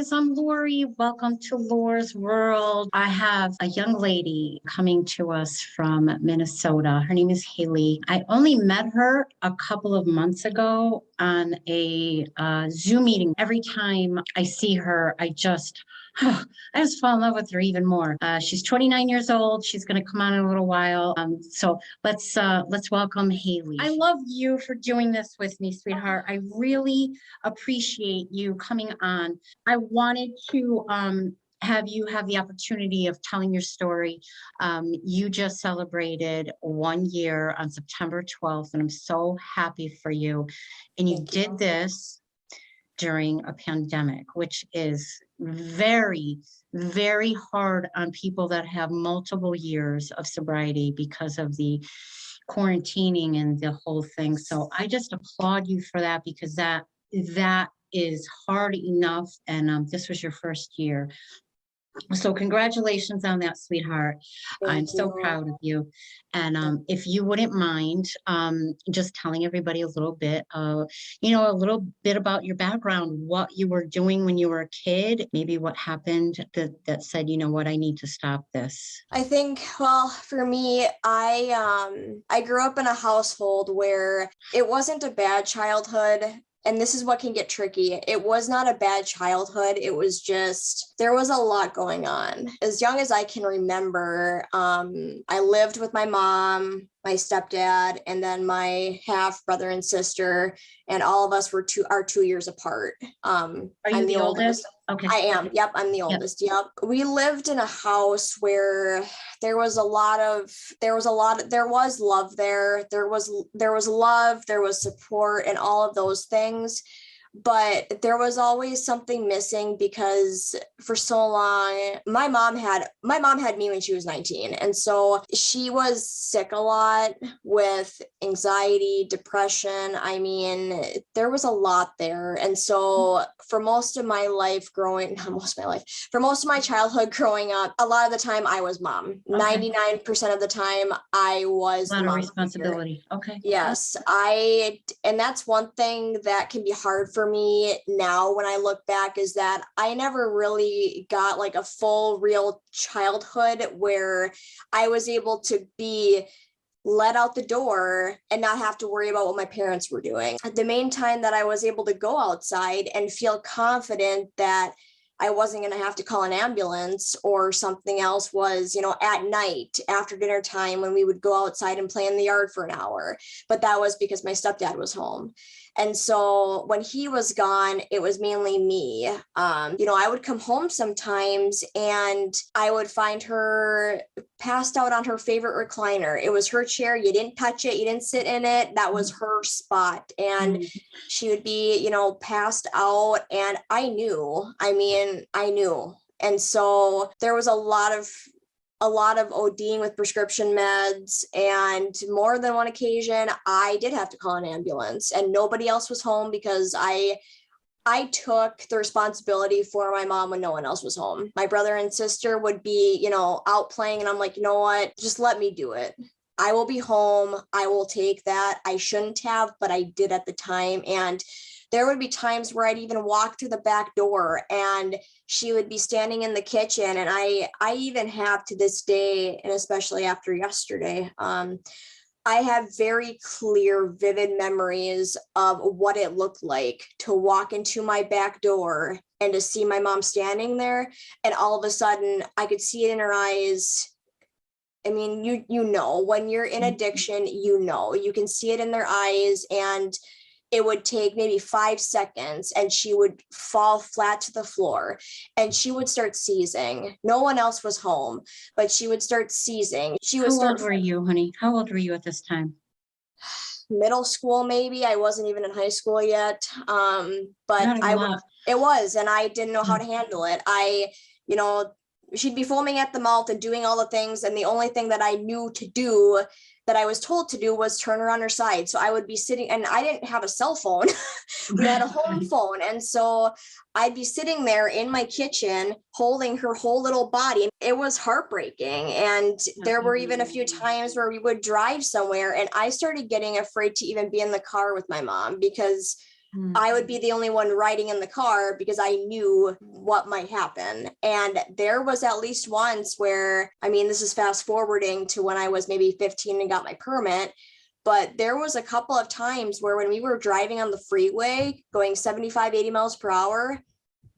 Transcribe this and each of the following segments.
guys, I'm Lori. Welcome to Laura's World. I have a young lady coming to us from Minnesota. Her name is Hali. I only met her a couple of months ago on a Zoom meeting. Every time I see her, I just fall in love with her even more. She's 29 years old. She's going to come on in a little while. So let's welcome Hali. I love you for doing this with me, sweetheart. I really appreciate you coming on. I wanted to have you have the opportunity of telling your story. You just celebrated 1 year on September 12th, and I'm so happy for you. And you did this during a pandemic, which is very, very hard on people that have multiple years of sobriety because of the quarantining and the whole thing. So I just applaud you for that, because that is hard enough. And this was your first year. So congratulations on that, sweetheart. I'm so proud of you. And if you wouldn't mind just telling everybody a little bit about your background, what you were doing when you were a kid, maybe what happened that said, you know what, I need to stop this. I think, well, for me, I grew up in a household where it wasn't a bad childhood. And this is what can get tricky. It was not a bad childhood. It was just, there was a lot going on. As young as I can remember, I lived with my mom, my stepdad, and then my half brother and sister, and all of us are 2 years apart. Are you the oldest? Okay. I am. Yep. I'm the oldest. Yep. We lived in a house where there was love there. There was love, there was support and all of those things. But there was always something missing, because for so long, my mom had me when she was 19. And so she was sick a lot with anxiety, depression. I mean, there was a lot there. And so for most of my childhood growing up, a lot of the time I was mom. Okay. 99% of the time I was a lot of responsibility. Okay. Yes. And that's one thing that can be hard for me now when I look back, is that I never really got like a full real childhood where I was able to be let out the door and not have to worry about what my parents were doing. The main time that I was able to go outside and feel confident that I wasn't going to have to call an ambulance or something else was, at night after dinner time, when we would go outside and play in the yard for an hour. But that was because my stepdad was home. And so when he was gone, it was mainly me. I would come home sometimes and I would find her passed out on her favorite recliner. It was her chair. You didn't touch it. You didn't sit in it. That was her spot. And she would be, passed out. And I knew. And so there was a lot of ODing with prescription meds, and more than one occasion I did have to call an ambulance, and nobody else was home because I took the responsibility for my mom when no one else was home. My brother and sister would be, out playing, and I'm like, you know what, just let me do it. I will be home. I will take that. I shouldn't have, but I did at the time. And there would be times where I'd even walk through the back door and she would be standing in the kitchen. And I even have to this day, and especially after yesterday, I have very clear, vivid memories of what it looked like to walk into my back door and to see my mom standing there. And all of a sudden I could see it in her eyes. I mean, when you're in addiction, you can see it in their eyes, and it would take maybe 5 seconds and she would fall flat to the floor and she would start seizing. No one else was home, but she would start seizing. How old were you, honey? How old were you at this time? Middle school, maybe. I wasn't even in high school yet. But it was, and I didn't know how to handle it. She'd be foaming at the mouth and doing all the things. And the only thing that I knew to do, that I was told to do, was turn her on her side. So I would be sitting, and I didn't have a cell phone. We had a home phone. And so I'd be sitting there in my kitchen holding her whole little body. It was heartbreaking. And there were even a few times where we would drive somewhere and I started getting afraid to even be in the car with my mom, because I would be the only one riding in the car because I knew what might happen. And there was at least once where, I mean, this is fast forwarding to when I was maybe 15 and got my permit. But there was a couple of times where when we were driving on the freeway going 75, 80 miles per hour,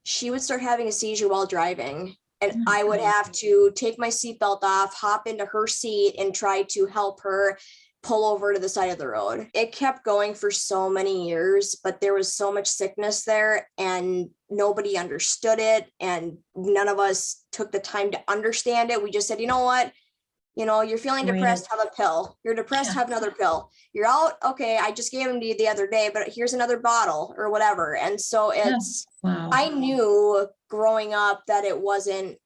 she would start having a seizure while driving. And I would have to take my seatbelt off, hop into her seat, and try to help her pull over to the side of the road. It kept going for so many years, but there was so much sickness there and nobody understood it. And none of us took the time to understand it. We just said, you know what? You know, you're feeling depressed, have a pill. You're depressed, have another pill. You're out. Okay, I just gave them to you the other day, but here's another bottle or whatever. And so it's, I knew growing up that it wasn't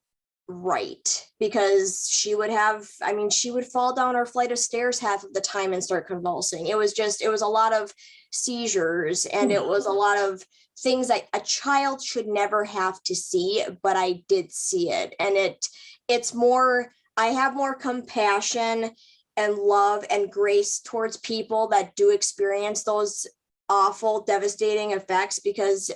right because she would have, I mean, she would fall down our flight of stairs half of the time and start convulsing. It was a lot of seizures and it was a lot of things that a child should never have to see, but I did see it. And it's more, I have more compassion and love and grace towards people that do experience those awful, devastating effects because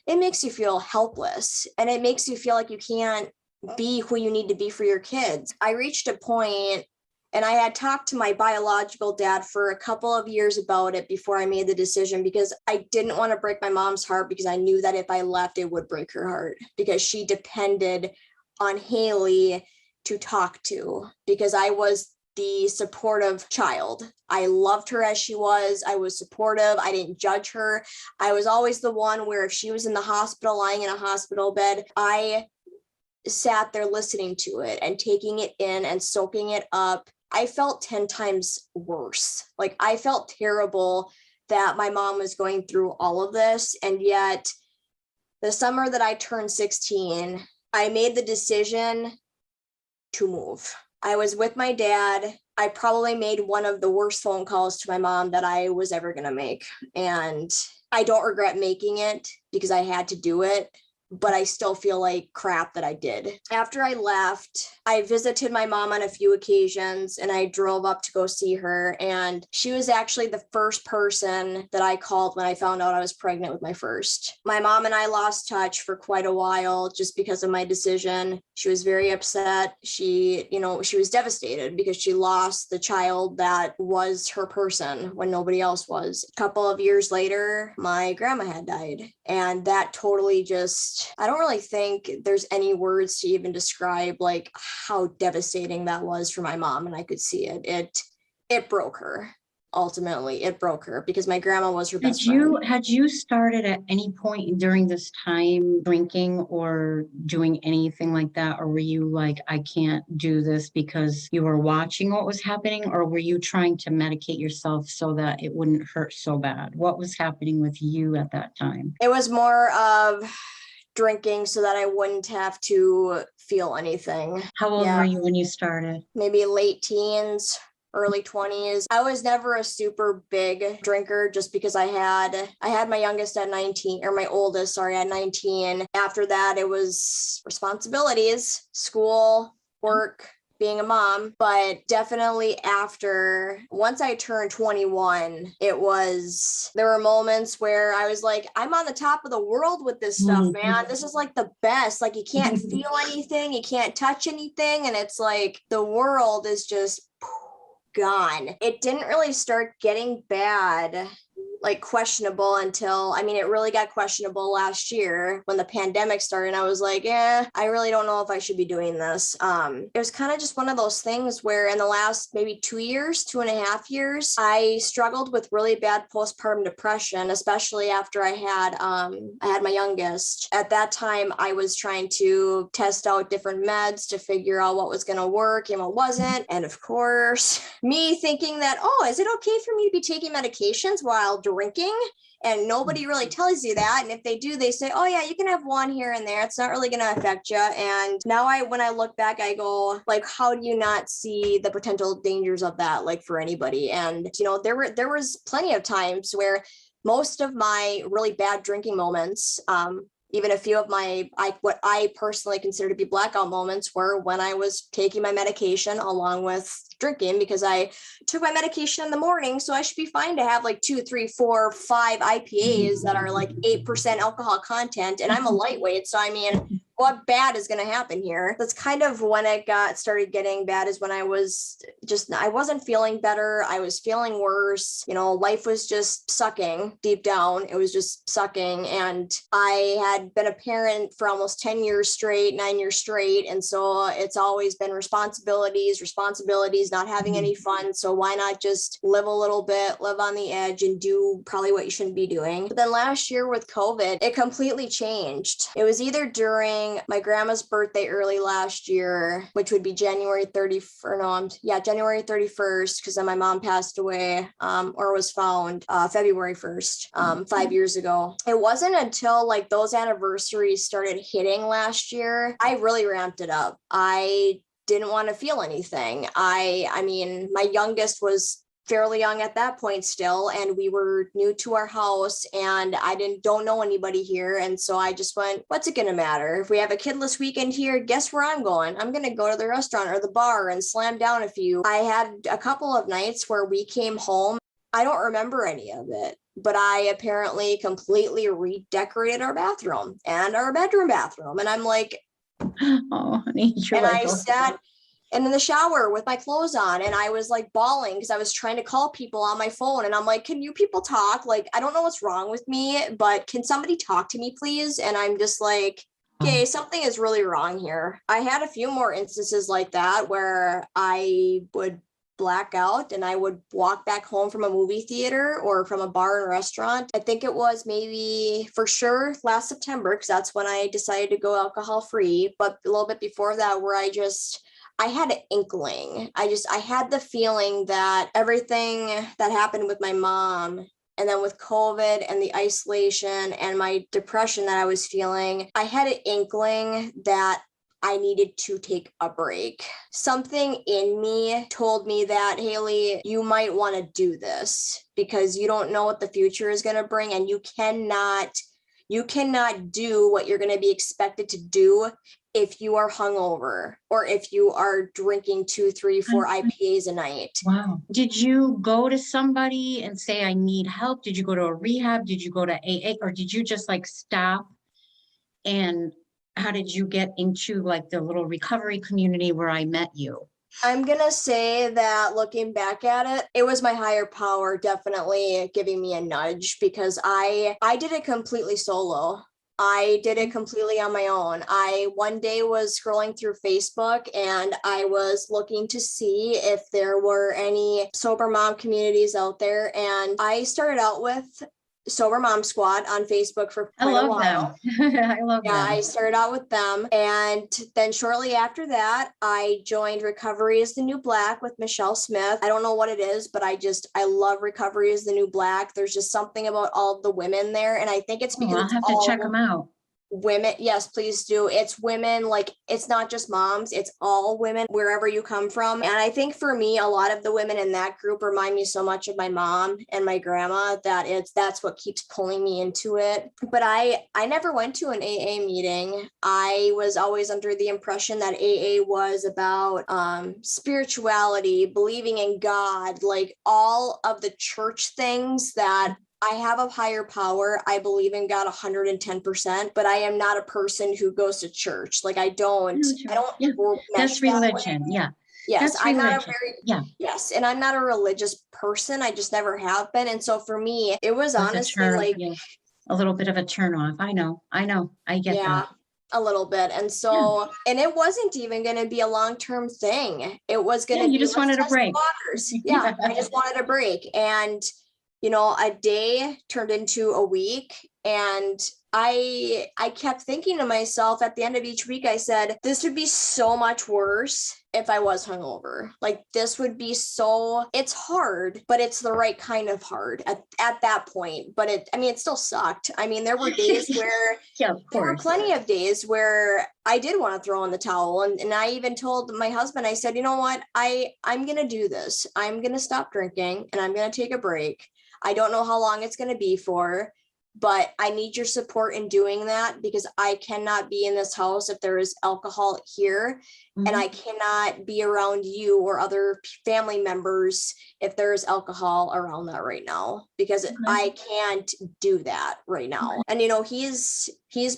it makes you feel helpless and it makes you feel like you can't be who you need to be for your kids. I reached a point and I had talked to my biological dad for a couple of years about it before I made the decision because I didn't want to break my mom's heart because I knew that if I left, it would break her heart because she depended on Hali to talk to because I was the supportive child. I loved her as she was. I was supportive. I didn't judge her. I was always the one where if she was in the hospital, lying in a hospital bed, I sat there listening to it and taking it in and soaking it up. I felt 10 times worse. Like I felt terrible that my mom was going through all of this. And yet the summer that I turned 16, I made the decision to move. I was with my dad. I probably made one of the worst phone calls to my mom that I was ever going to make. And I don't regret making it because I had to do it. But I still feel like crap that I did. After I left, I visited my mom on a few occasions and I drove up to go see her. And she was actually the first person that I called when I found out I was pregnant with my first. My mom and I lost touch for quite a while just because of my decision. She was very upset. She was devastated because she lost the child that was her person when nobody else was. A couple of years later, my grandma had died. And that totally just, I don't really think there's any words to even describe like how devastating that was for my mom. And I could see it. It broke her. Ultimately, it broke her because my grandma was her best friend. Had you started at any point during this time drinking or doing anything like that? Or were you like, I can't do this because you were watching what was happening? Or were you trying to medicate yourself so that it wouldn't hurt so bad? What was happening with you at that time? It was more of drinking so that I wouldn't have to feel anything. How old were you when you started? Maybe late teens, early 20s. I was never a super big drinker just because I had my youngest at 19, or my oldest, sorry, at 19. After that, it was responsibilities, school, work, being a mom, but definitely once I turned 21, there were moments where I was like, I'm on the top of the world with this stuff, man. This is like the best. Like you can't feel anything, you can't touch anything. And it's like the world is just gone. It didn't really start getting bad, like questionable until, it really got questionable last year when the pandemic started. And I was like, I really don't know if I should be doing this. It was kind of just one of those things where in the last maybe 2.5 years, I struggled with really bad postpartum depression, especially after I had my youngest. At that time, I was trying to test out different meds to figure out what was going to work and what wasn't. And of course, me thinking that, is it okay for me to be taking medications while drinking? And nobody really tells you that. And if they do, they say, oh yeah, you can have one here and there. It's not really going to affect you. And now when I look back, I go like, how do you not see the potential dangers of that? Like for anybody. And, there was plenty of times where most of my really bad drinking moments Even a few of what I personally consider to be blackout moments were when I was taking my medication along with drinking, because I took my medication in the morning. So I should be fine to have like 2, 3, 4, 5 IPAs that are like 8% alcohol content. And I'm a lightweight. So I mean, what bad is going to happen here? That's kind of when it started getting bad, is when I wasn't feeling better. I was feeling worse. Life was just sucking deep down. It was just sucking. And I had been a parent for almost 10 years straight, 9 years straight. And so it's always been responsibilities, not having any fun. So why not just live a little bit, live on the edge, and do probably what you shouldn't be doing. But then last year with COVID, it completely changed. It was either during my grandma's birthday early last year, which would be January 31st, because then my mom passed away, or was found February 1st, 5 years ago. It wasn't until like those anniversaries started hitting last year, I really ramped it up. I didn't want to feel anything. I mean, my youngest was fairly young at that point still, and we were new to our house, and I don't know anybody here. And so I just went, what's it gonna matter if we have a kidless weekend here? Guess where I'm going? I'm gonna go to the restaurant or the bar and slam down a few. I had a couple of nights where we came home. I don't remember any of it, but I apparently completely redecorated our bathroom and our bedroom bathroom. And I'm like, oh honey, you're and like, I sat in the shower with my clothes on, and I was like bawling because I was trying to call people on my phone, and I'm like, can you people talk? Like, I don't know what's wrong with me, but can somebody talk to me, please? And I'm just like, okay, something is really wrong here. I had a few more instances like that where I would black out and I would walk back home from a movie theater or from a bar and restaurant. I think it was maybe for sure last September, because that's when I decided to go alcohol free. But a little bit before that, where I had an inkling. I had the feeling that everything that happened with my mom, and then with COVID and the isolation and my depression that I was feeling, I had an inkling that I needed to take a break. Something in me told me that, Haley, you might want to do this because you don't know what the future is going to bring, and you cannot do what you're going to be expected to do if you are hungover or if you are drinking 2, 3, 4 IPAs a night. Wow. Did you go to somebody and say, I need help? Did you go to a rehab? Did you go to AA? Or did you just like stop? And how did you get into like the little recovery community where I met you? I'm going to say that looking back at it, it was my higher power definitely giving me a nudge, because I did it completely solo. I did it completely on my own. I one day was scrolling through Facebook, and I was looking to see if there were any sober mom communities out there. And I started out with Sober Mom Squad on Facebook for quite a while. I love them. I started out with them. And then shortly after that, I joined Recovery is the New Black with Michelle Smith. I don't know what it is, but I love Recovery is the New Black. There's just something about all the women there. And I think it's because I'll have to check them out. Women, yes, please do. It's women, like, it's not just moms, it's all women wherever you come from. And I think for me, a lot of the women in that group remind me so much of my mom and my grandma that that's what keeps pulling me into it. But I never went to an AA meeting. I was always under the impression that AA was about spirituality, believing in God, like all of the church things that I have a higher power. I believe in God 110%, but I am not a person who goes to church. Like I don't. Yeah. That's religion. Yeah. Yes, that's I'm religion. not a yes, and I'm not a religious person. I just never have been. And so for me, it was honestly like a little bit of a turnoff. I know. I get that. A little bit. And so, and it wasn't even going to be a long-term thing. It was going to be, you just wanted a break. Yeah, I just wanted a break. And a day turned into a week, and I kept thinking to myself at the end of each week, I said, this would be so much worse if I was hungover. Like this would be it's hard, but it's the right kind of hard at that point. But it still sucked. I mean, there were days where there were plenty of days where I did want to throw in the towel. And I even told my husband, I said, you know what, I'm going to do this. I'm going to stop drinking and I'm going to take a break. I don't know how long it's going to be for, but I need your support in doing that because I cannot be in this house if there is alcohol here. And I cannot be around you or other family members if there's alcohol around that right now, because I can't do that right now. And, you know, he's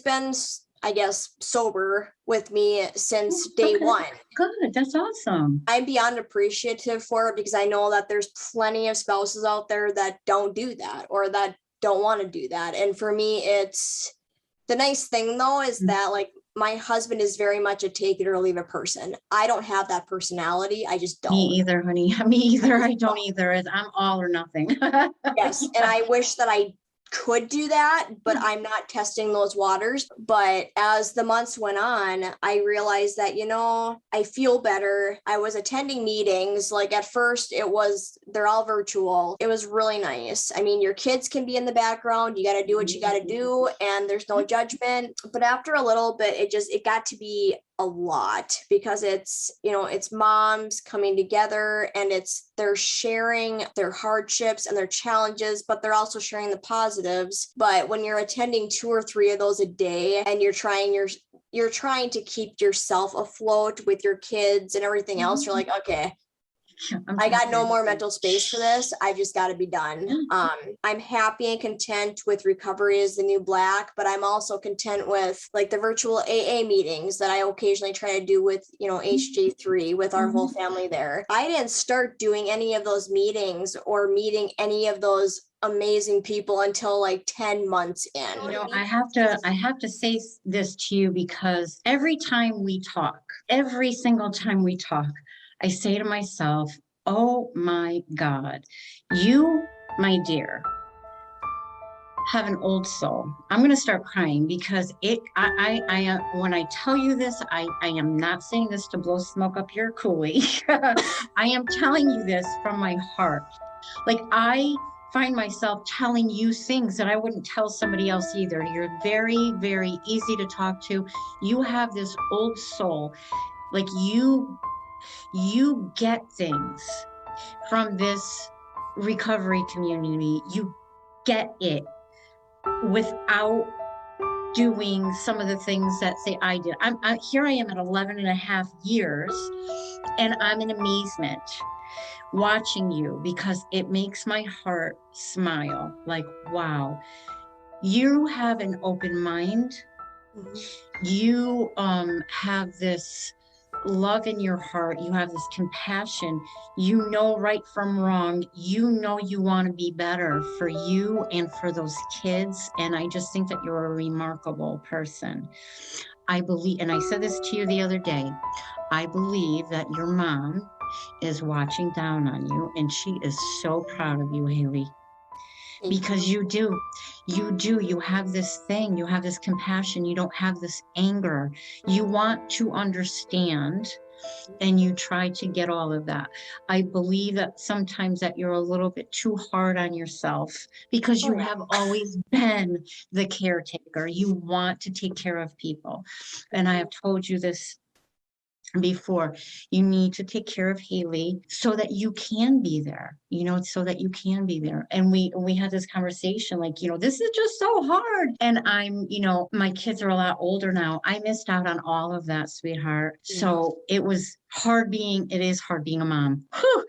been, I guess, sober with me since day one. Good. That's awesome. I'm beyond appreciative for it because I know that there's plenty of spouses out there that don't do that or that don't want to do that. And for me, it's the nice thing though, is that like my husband is very much a take it or leave it person. I don't have that personality. I just don't. Me either, honey. Me either. I don't either. I'm all or nothing. Yes. And I wish that I could do that, but I'm not testing those waters. But as the months went on, I realized that, you know, I feel better. I was attending meetings. Like at first they're all virtual. It was really nice. I mean, your kids can be in the background. You got to do what you got to do and there's no judgment. But after a little bit, it got to be a lot because it's, you know, it's moms coming together and they're sharing their hardships and their challenges, but they're also sharing the positives. But when you're attending 2 or 3 of those a day and you're trying to keep yourself afloat with your kids and everything else, you're like, okay, I got no more mental space for this. I just got to be done. I'm happy and content with Recovery is the New Black, but I'm also content with like the virtual AA meetings that I occasionally try to do with, you know, HJ3 with our whole family there. I didn't start doing any of those meetings or meeting any of those amazing people until like 10 months in. You know, I have to say this to you because every single time we talk, I say to myself, oh my God, you, my dear, have an old soul. I'm going to start crying because when I tell you this, I am not saying this to blow smoke up your coolie. I am telling you this from my heart. Like I find myself telling you things that I wouldn't tell somebody else either. You're very, very easy to talk to. You have this old soul. Like you get things from this recovery community. You get it without doing some of the things that say I did. Here I am at 11 and a half years and I'm in amazement watching you because it makes my heart smile. Like, wow, you have an open mind. You have this love in your heart. You have this compassion. You know right from wrong. You know you want to be better for you and for those kids. And I just think that you're a remarkable person. I believe, and I said this to you the other day, I believe that your mom is watching down on you and she is so proud of you, Haley. Because you have this thing, you have this compassion, you don't have this anger. You want to understand and you try to get all of that. I believe that sometimes that you're a little bit too hard on yourself because you have always been the caretaker. You want to take care of people. And I have told you this before, you need to take care of Haley so that you can be there, you know, so that you can be there. And we had this conversation like, you know, this is just so hard. And you know, my kids are a lot older now. I missed out on all of that, sweetheart. Yeah. So it is hard being a mom. Whew.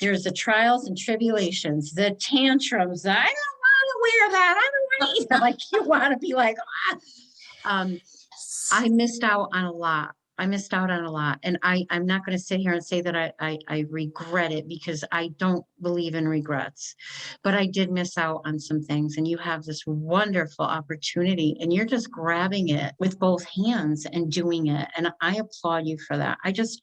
There's the trials and tribulations, the tantrums. I don't want to wear that. I don't want to, like, you want to be like, I missed out on a lot. And I'm not going to sit here and say that I regret it because I don't believe in regrets, but I did miss out on some things. And you have this wonderful opportunity and you're just grabbing it with both hands and doing it. And I applaud you for that. I just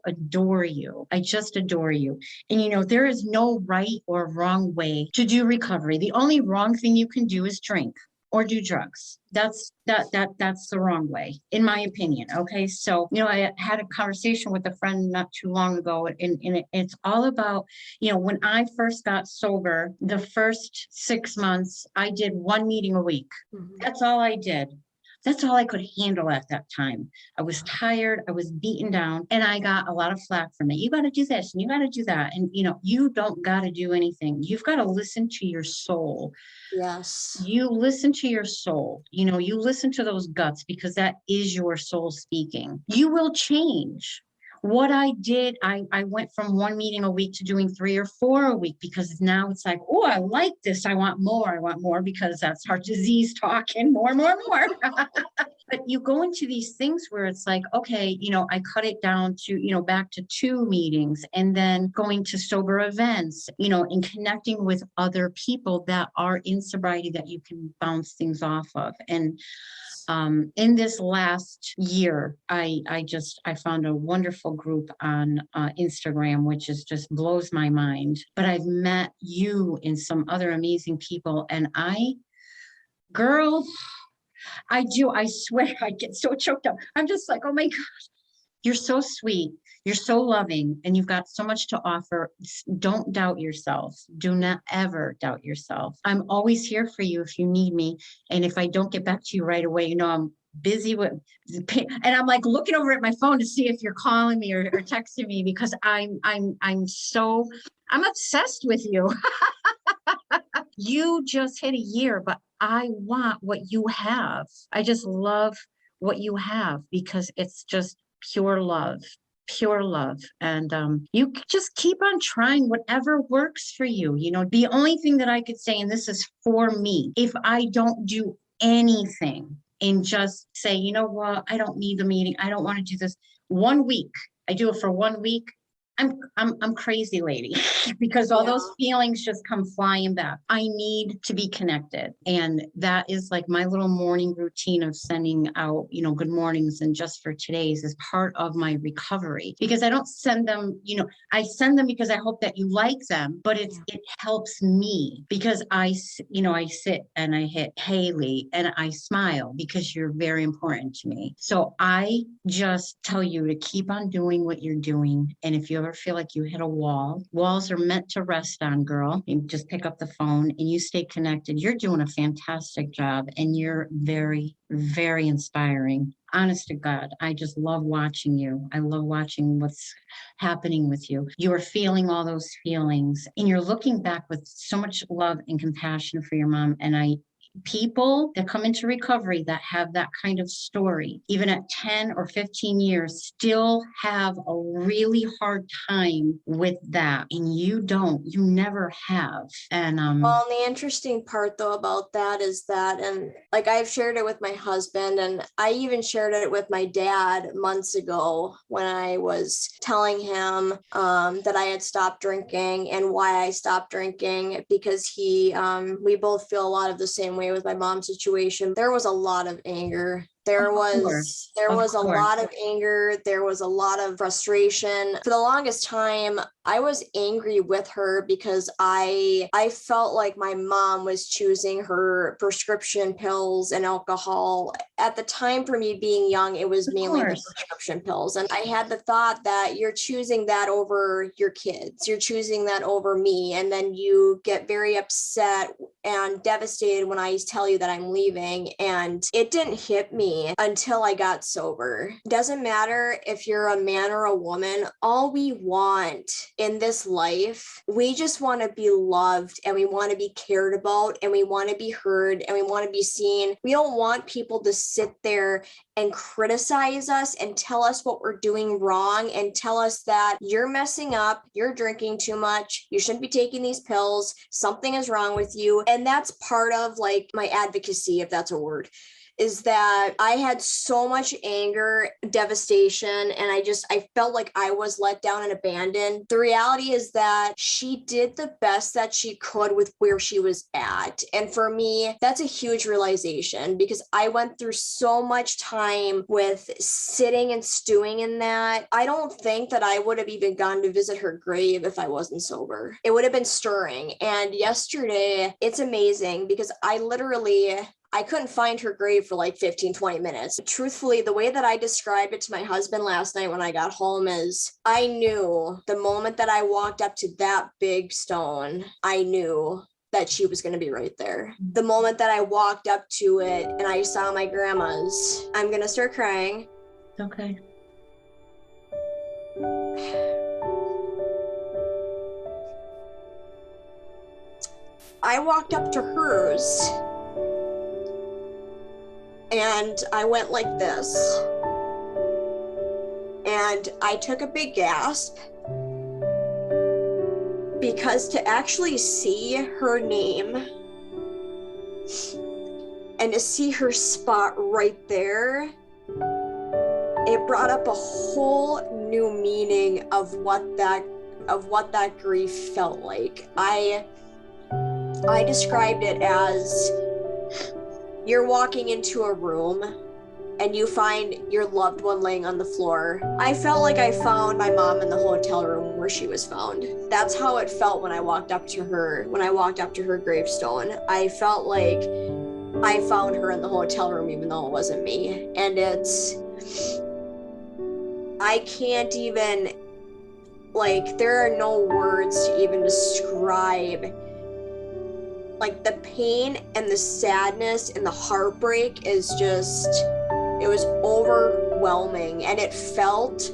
adore you. I just adore you. And you know, there is no right or wrong way to do recovery. The only wrong thing you can do is drink or do drugs. That's the wrong way, in my opinion. Okay. So, you know, I had a conversation with a friend not too long ago, and it's all about, you know, when I first got sober, the first 6 months, I did 1 meeting a week. That's all I did. That's all I could handle at that time. I was tired, I was beaten down, and I got a lot of flack from it. You got to do this and you got to do that. And, you don't got to do anything. You've got to listen to your soul. Yes. You listen to your soul. You listen to those guts because that is your soul speaking. You will change. What I did, I went from one meeting a week to doing 3 or 4 a week because now it's like, oh, I like this. I want more. I want more because that's heart disease talking more, more, more. But you go into these things where it's like, okay, I cut it down to, back to 2 meetings and then going to sober events, and connecting with other people that are in sobriety that you can bounce things off of. And in this last year, I found a wonderful group on Instagram, which is just blows my mind. But I've met you and some other amazing people, and girl, I swear, I get so choked up. I'm just like, oh my God, you're so sweet. You're so loving and you've got so much to offer. Don't doubt yourself. Do not ever doubt yourself. I'm always here for you if you need me. And if I don't get back to you right away, I'm busy with, and I'm like looking over at my phone to see if you're calling me or texting me because I'm obsessed with you. You just hit a year, but I want what you have. I just love what you have because it's just pure love, pure love. And you just keep on trying whatever works for you. The only thing that I could say, and this is for me, if I don't do anything and just say, you know what, I don't need the meeting. I don't want to do this 1 week. I do it for 1 week. I'm crazy lady because all those feelings just come flying back. I need to be connected. And that is like my little morning routine of sending out, good mornings and just for today's is part of my recovery because I don't send them, I send them because I hope that you like them, but it helps me because I sit and I hit Haley and I smile because you're very important to me. So I just tell you to keep on doing what you're doing. And if you ever feel like you hit a wall, walls are meant to rest on, girl. You just pick up the phone and you stay connected. You're doing a fantastic job and you're very, very inspiring. Honest to God, I just love watching you. I love watching what's happening with you. You are feeling all those feelings and you're looking back with so much love and compassion for your mom. And people that come into recovery that have that kind of story, even at 10 or 15 years, still have a really hard time with that. And you never have. And Well, and the interesting part though about that is that, and like I've shared it with my husband, and I even shared it with my dad months ago when I was telling him that I had stopped drinking and why I stopped drinking because we both feel a lot of the same way with my mom's situation. There was a lot of anger. There was a lot of anger. There was a lot of frustration. For the longest time, I was angry with her because I felt like my mom was choosing her prescription pills and alcohol. At the time, for me being young, it was mainly the prescription pills. And I had the thought that you're choosing that over your kids. You're choosing that over me. And then you get very upset and devastated when I tell you that I'm leaving. And it didn't hit me until I got sober. Doesn't matter if you're a man or a woman, all we want in this life, we just want to be loved and we want to be cared about and we want to be heard and we want to be seen. We don't want people to sit there and criticize us and tell us what we're doing wrong and tell us that you're messing up, you're drinking too much, you shouldn't be taking these pills, something is wrong with you. And that's part of like my advocacy, if that's a word, is that I had so much anger, devastation, and I felt like I was let down and abandoned. The reality is that she did the best that she could with where she was at. And for me, that's a huge realization because I went through so much time with sitting and stewing in that. I don't think that I would have even gone to visit her grave if I wasn't sober. It would have been stirring. And yesterday, it's amazing because I couldn't find her grave for like 15, 20 minutes. Truthfully, the way that I described it to my husband last night when I got home is I knew the moment that I walked up to that big stone, I knew that she was going to be right there. The moment that I walked up to it and I saw my grandma's, I'm going to start crying. Okay. I walked up to hers and I went like this. And I took a big gasp because to actually see her name and to see her spot right there, it brought up a whole new meaning of what that grief felt like. I described it as you're walking into a room and you find your loved one laying on the floor. I felt like I found my mom in the hotel room where she was found. That's how it felt when I walked up to her gravestone. I felt like I found her in the hotel room even though it wasn't me. And I can't even, like, there are no words to even describe like the pain and the sadness and the heartbreak is just, it was overwhelming, and it felt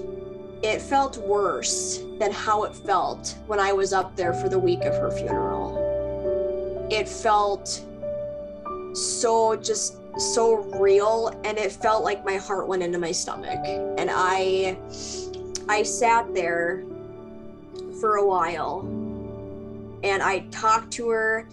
worse than how it felt when I was up there for the week of her funeral. It felt so real, and it felt like my heart went into my stomach. And I sat there for a while and I talked to her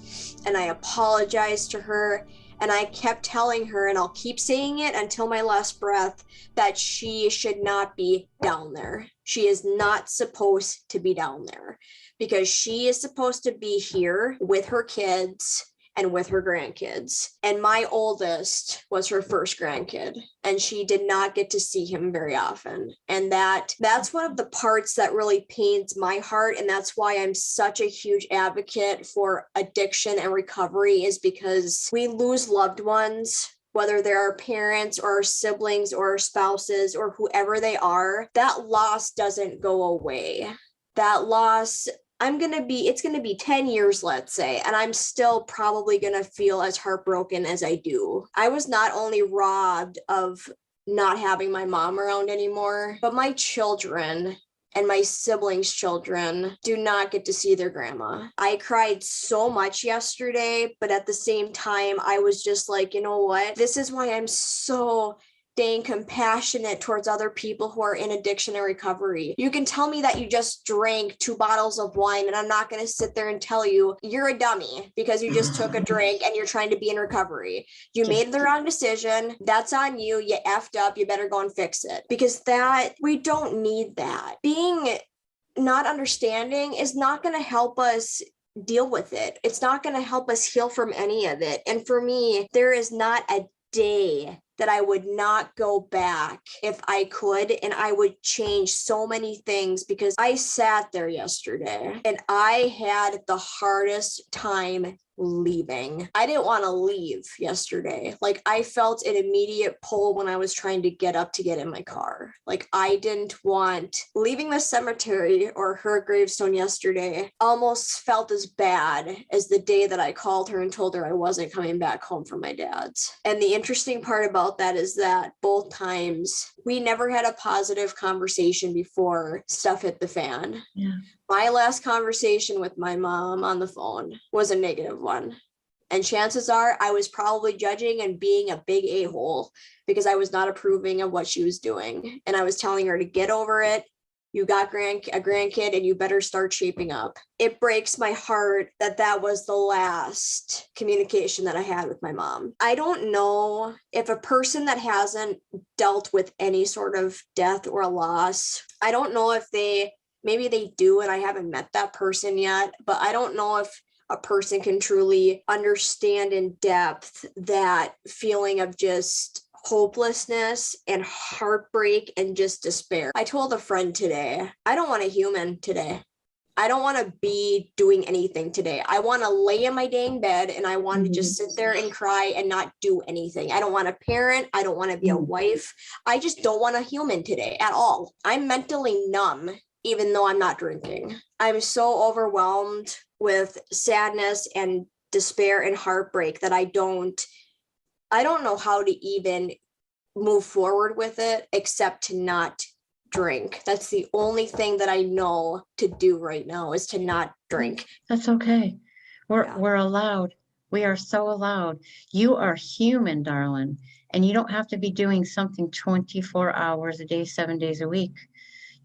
and I apologized to her. And I kept telling her, and I'll keep saying it until my last breath, that she should not be down there. She is not supposed to be down there because she is supposed to be here with her kids and with her grandkids. And my oldest was her first grandkid, and she did not get to see him very often. And that's one of the parts that really pains my heart. And that's why I'm such a huge advocate for addiction and recovery, is because we lose loved ones, whether they're our parents or our siblings or our spouses or whoever they are. That loss doesn't go away. That loss, it's going to be 10 years, let's say, and I'm still probably going to feel as heartbroken as I do. I was not only robbed of not having my mom around anymore, but my children and my siblings' children do not get to see their grandma. I cried so much yesterday, but at the same time, I was just like, you know what? This is why I'm so staying compassionate towards other people who are in addiction and recovery. You can tell me that you just drank 2 bottles of wine, and I'm not going to sit there and tell you you're a dummy because you just took a drink and you're trying to be in recovery. You made the wrong decision. That's on you. You effed up. You better go and fix it, because we don't need that. Being not understanding is not going to help us deal with it. It's not going to help us heal from any of it. And for me, there is not a day that I would not go back if I could, and I would change so many things, because I sat there yesterday and I had the hardest time leaving. I didn't want to leave yesterday. Like, I felt an immediate pull when I was trying to get up to get in my car. Like, I didn't want leaving the cemetery or her gravestone yesterday. Almost felt as bad as the day that I called her and told her I wasn't coming back home from my dad's. And the interesting part about that is that both times we never had a positive conversation before stuff hit the fan. Yeah. My last conversation with my mom on the phone was a negative one. And chances are I was probably judging and being a big a-hole because I was not approving of what she was doing. And I was telling her to get over it. You got a grandkid and you better start shaping up. It breaks my heart that was the last communication that I had with my mom. I don't know if a person that hasn't dealt with any sort of death or a loss, I don't know if maybe they do, and I haven't met that person yet, but I don't know if a person can truly understand in depth that feeling of just hopelessness and heartbreak and just despair. I told a friend today, I don't want a human today. I don't want to be doing anything today. I want to lay in my dang bed and I want to just sit there and cry and not do anything. I don't want a parent. I don't want to be a wife. I just don't want a human today at all. I'm mentally numb, even though I'm not drinking. I'm so overwhelmed with sadness and despair and heartbreak that I don't know how to even move forward with it except to not drink. That's the only thing that I know to do right now, is to not drink. That's okay. Yeah. We're allowed. We are so allowed. You are human, darling, and you don't have to be doing something 24 hours a day, 7 days a week.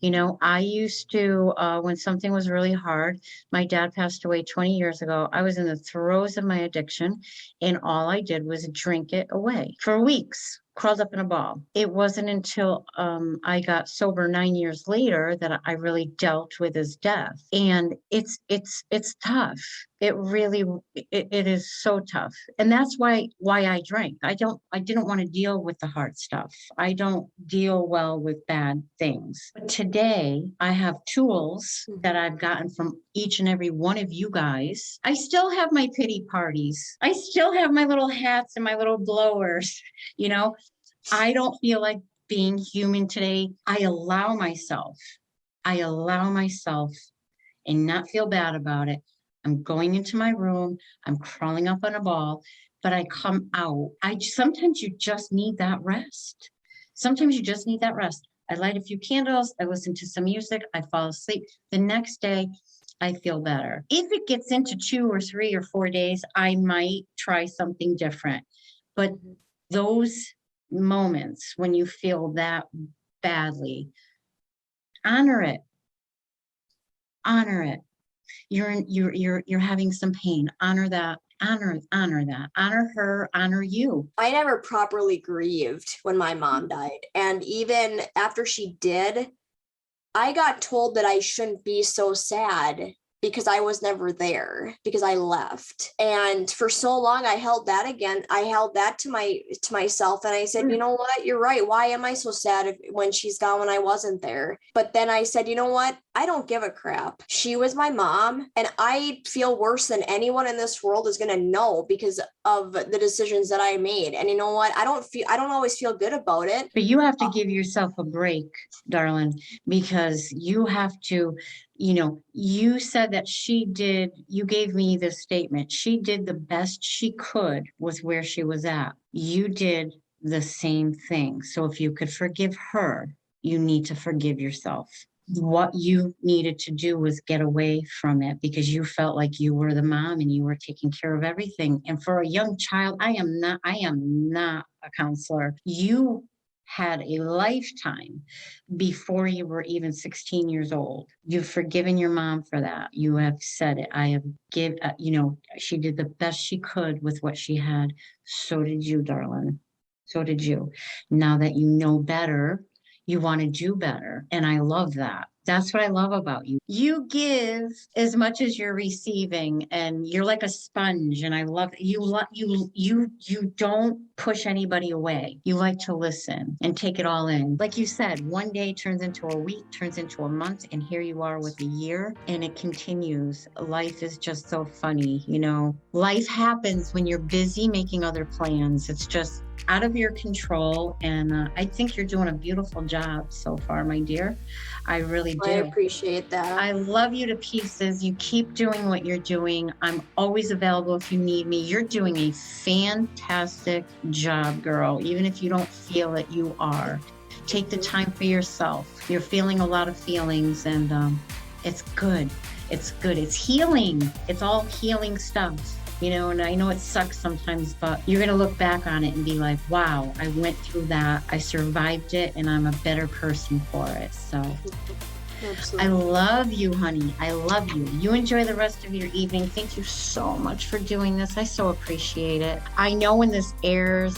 You know, I used to, when something was really hard, my dad passed away 20 years ago. I was in the throes of my addiction, and all I did was drink it away for weeks, curled up in a ball. It wasn't until I got sober 9 years later that I really dealt with his death. And it's tough. It really, it is so tough. And that's why I drank. I didn't want to deal with the hard stuff. I don't deal well with bad things. But today I have tools that I've gotten from each and every one of you guys. I still have my pity parties. I still have my little hats and my little blowers, you know. I don't feel like being human today. I allow myself and not feel bad about it. I'm going into my room, I'm crawling up on a ball, but I come out. Sometimes you just need that rest. Sometimes you just need that rest. I light a few candles, I listen to some music, I fall asleep. The next day, I feel better. If it gets into 2 or 3 or 4 days, I might try something different. But those moments when you feel that badly, honor it. Honor it. You're having some pain. Honor that. Honor that. Honor her. Honor you. I never properly grieved when my mom died. And even after she did, I got told that I shouldn't be so sad because I was never there, because I left. And for so long, I held that to myself. And I said, you know what? You're right. Why am I so sad when she's gone, when I wasn't there? But then I said, you know what? I don't give a crap. She was my mom, and I feel worse than anyone in this world is going to know because of the decisions that I made. And you know what? I don't always feel good about it. But you have to give yourself a break, darling, because you have to, you said that you gave me this statement. She did the best she could with where she was at. You did the same thing. So if you could forgive her, you need to forgive yourself. What you needed to do was get away from it because you felt like you were the mom and you were taking care of everything. And for a young child, I am not a counselor. You had a lifetime before you were even 16 years old. You've forgiven your mom for that. You have said it. She did the best she could with what she had. So did you, darling. So did you. Now that you know better, you want to do better. And I love that. That's what I love about you. You give as much as you're receiving, and you're like a sponge. And I love it. You don't push anybody away. You like to listen and take it all in. Like you said, one day turns into a week, turns into a month, and here you are with a year, and it continues. Life is just so funny, Life happens when you're busy making other plans. It's just out of your control, and I think you're doing a beautiful job so far, my dear. I really do. I appreciate that. I love you to pieces. You keep doing what you're doing. I'm always available if you need me. You're doing a fantastic job, girl, even if you don't feel it, you are. Take the time for yourself. You're feeling a lot of feelings, and it's good. It's good. It's healing. It's all healing stuff. And I know it sucks sometimes, but you're going to look back on it and be like, wow, I went through that. I survived it, and I'm a better person for it. So absolutely. I love you, honey. I love you. You enjoy the rest of your evening. Thank you so much for doing this. I so appreciate it. I know when this airs,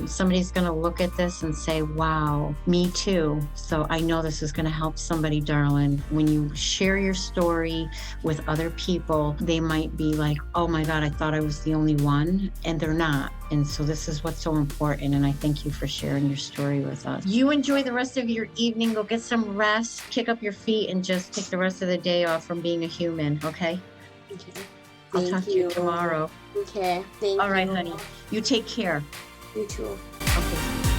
somebody's going to look at this and say, wow, me too. So I know this is going to help somebody, darling. When you share your story with other people, they might be like, oh my God, I thought I was the only one, and they're not. And so this is what's so important. And I thank you for sharing your story with us. You enjoy the rest of your evening. Go get some rest, kick up your feet, and just take the rest of the day off from being a human. Okay? Okay. I'll talk to you tomorrow. Okay. Thank you. All right, honey. You take care. You too. Okay.